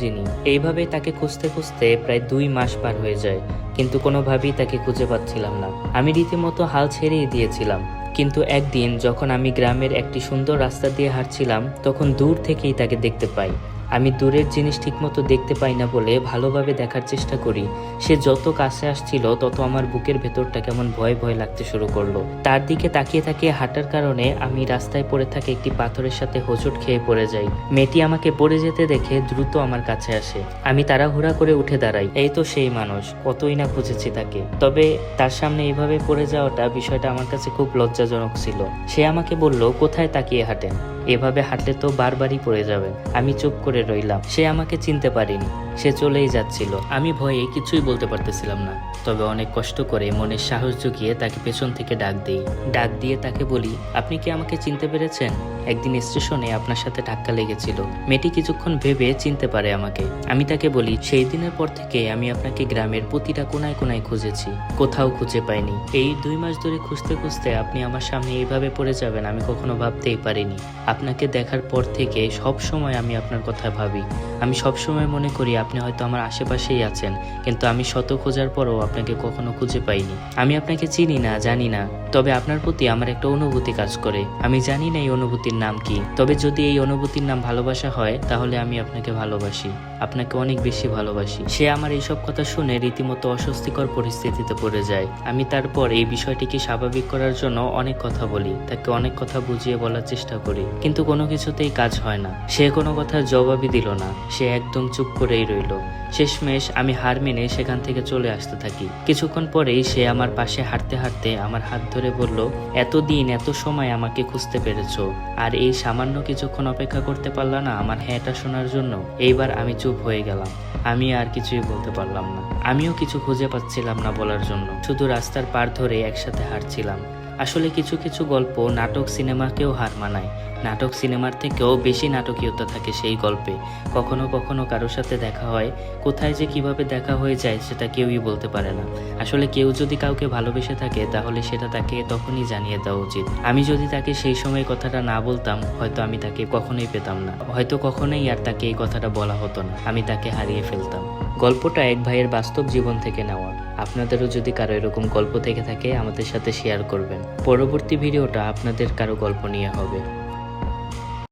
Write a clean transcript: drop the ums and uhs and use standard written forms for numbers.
যিনি এইভাবে তাকে খুঁজতে খুঁজতে প্রায় 2 মাস পার হয়ে যায়, কিন্তু কোনোভাবেই তাকে খুঁজে পাচ্ছিলাম না। আমি রীতিমতো হাল ছেড়েই দিয়েছিলাম। কিন্তু একদিন যখন আমি গ্রামের একটি সুন্দর রাস্তা দিয়ে হাঁটছিলাম, তখন দূর থেকেই তাকে দেখতে পাই। আমি দূরের জিনিস ঠিকমতো দেখতে পাই না বলে ভালোভাবে দেখার চেষ্টা করি। সে যত কাছে আসছিল তত আমার বুকের ভেতরটা কেমন ভয় ভয় লাগতে শুরু করলো। তার দিকে তাকিয়ে তাকিয়ে হাঁটার কারণে আমি রাস্তায় পড়ে থাকা একটি পাথরের সাথে হোঁচট খেয়ে পড়ে যাই। মেয়েটি আমাকে পড়ে যেতে দেখে দ্রুত আমার কাছে আসে। আমি তাড়াহুড়া করে উঠে দাঁড়াই। এই তো সেই মানুষ, কতই না খুঁজেছি তাকে। তবে তার সামনে এইভাবে পড়ে যাওয়াটা বিষয়টা আমার কাছে খুব লজ্জাজনক ছিল। সে আমাকে বলল, কোথায় তাকিয়ে হাঁটেন, এভাবে হাঁটলে তো বারবারই পড়ে যাবেন। আমি চুপ করে রইলাম। সে আমাকে চিনতে পারেনি, সে চলেই যাচ্ছিল। আমি ভয়ে কিছুই বলতে পারতেছিলাম না। তবে অনেক কষ্ট করে মনের সাহস জুগিয়ে তাকে পেছন থেকে ডাক দিই। ডাক দিয়ে তাকে বলি, আপনি কি আমাকে চিনতে পেরেছেন? একদিন স্টেশনে আপনার সাথে ধাক্কা লেগেছিল। মেয়েটি কিছুক্ষণ ভেবে চিনতে পারে আমাকে। আমি তাকে বলি, সেই দিনের পর থেকে আমি আপনাকে গ্রামের প্রতিটা কোনায় কোনায় খুঁজেছি, কোথাও খুঁজে পাইনি। এই 2 মাস ধরে খুঁজতে খুঁজতে আপনি আমার সামনে এইভাবে পড়ে যাবেন আমি কখনো ভাবতেই পারিনি। আপনাকে দেখার পর থেকে সব সময় আমি আপনার কথা ভাবি। আমি সব সময় মনে করি আপনি হয়তো আমার আশেপাশেই আছেন, কিন্তু আমি শত খোঁজার পরও আপনাকে কখনো খুঁজে পাইনি। আমি আপনাকে চিনি না, জানি না, তবে আপনার প্রতি আমার একটা অনুভূতি কাজ করে। আমি জানি না এই অনুভূতির নাম কি, তবে যদি এই অনুভূতির নাম ভালোবাসা হয় তাহলে আমি আপনাকে ভালোবাসি, আপনাকে অনেক বেশি ভালোবাসি। সে আমার এইসব কথা শুনে রীতিমতো অস্বস্তিকর পরিস্থিতিতে পড়ে যায়। আমি তারপর এই বিষয়টিকে স্বাভাবিক করার জন্য অনেক কথা বলি, তাকে অনেক কথা বুঝিয়ে বলার চেষ্টা করি, কিন্তু কোনো কিছুতেই কাজ হয় না। সে কোনো কথার জবাবই দিল না, সে একদম চুপ করেই রইল। শেষমেশ আমি হার মেনে সেখান থেকে চলে আসতে থাকি। কিছুক্ষণ পরেই সে আমার পাশে হাঁটতে হাঁটতে আমার হাত ধরে বলল, এতদিন এত সময় আমাকে খুঁজতে পেরেছো, আর এই সামান্য কিছুক্ষণ অপেক্ষা করতে পারলা না আমার হ্যাঁটা শোনার জন্য? এইবার আমি চুপ হয়ে গেলাম। আমি আর কিছুই বলতে পারলাম না। আমিও কিছু খুঁজে পাচ্ছিলাম না বলার জন্য, শুধু রাস্তার পার ধরে একসাথে হাঁটছিলাম। আসলে কিছু কিছু গল্প নাটক সিনেমাকেও হার মানায়। নাটক সিনেমার থেকেও বেশি নাটকীয়তা থাকে সেই গল্পে। কখনো কখনো কারোর সাথে দেখা হয়, কোথায় যে কিভাবে দেখা হয়ে যায় সেটা কেউই বলতে পারে না। আসলে কেউ যদি কাউকে ভালোবেসে থাকে তাহলে সেটা তাকে তখনই জানিয়ে দেওয়া উচিত। আমি যদি তাকে সেই সময় কথাটা না বলতাম, হয়তো আমি তাকে কখনোই পেতাম না, হয়তো কখনোই আর তাকে এই কথাটা বলা হতো না, আমি তাকে হারিয়ে ফেলতাম। গল্পটা এক ভাইয়ের বাস্তব জীবন থেকে নেওয়া। আপনাদেরও যদি কারো এরকম গল্প থেকে থাকে আমাদের সাথে শেয়ার করবেন। পরবর্তী ভিডিওটা আপনাদের কারো গল্প নিয়ে হবে।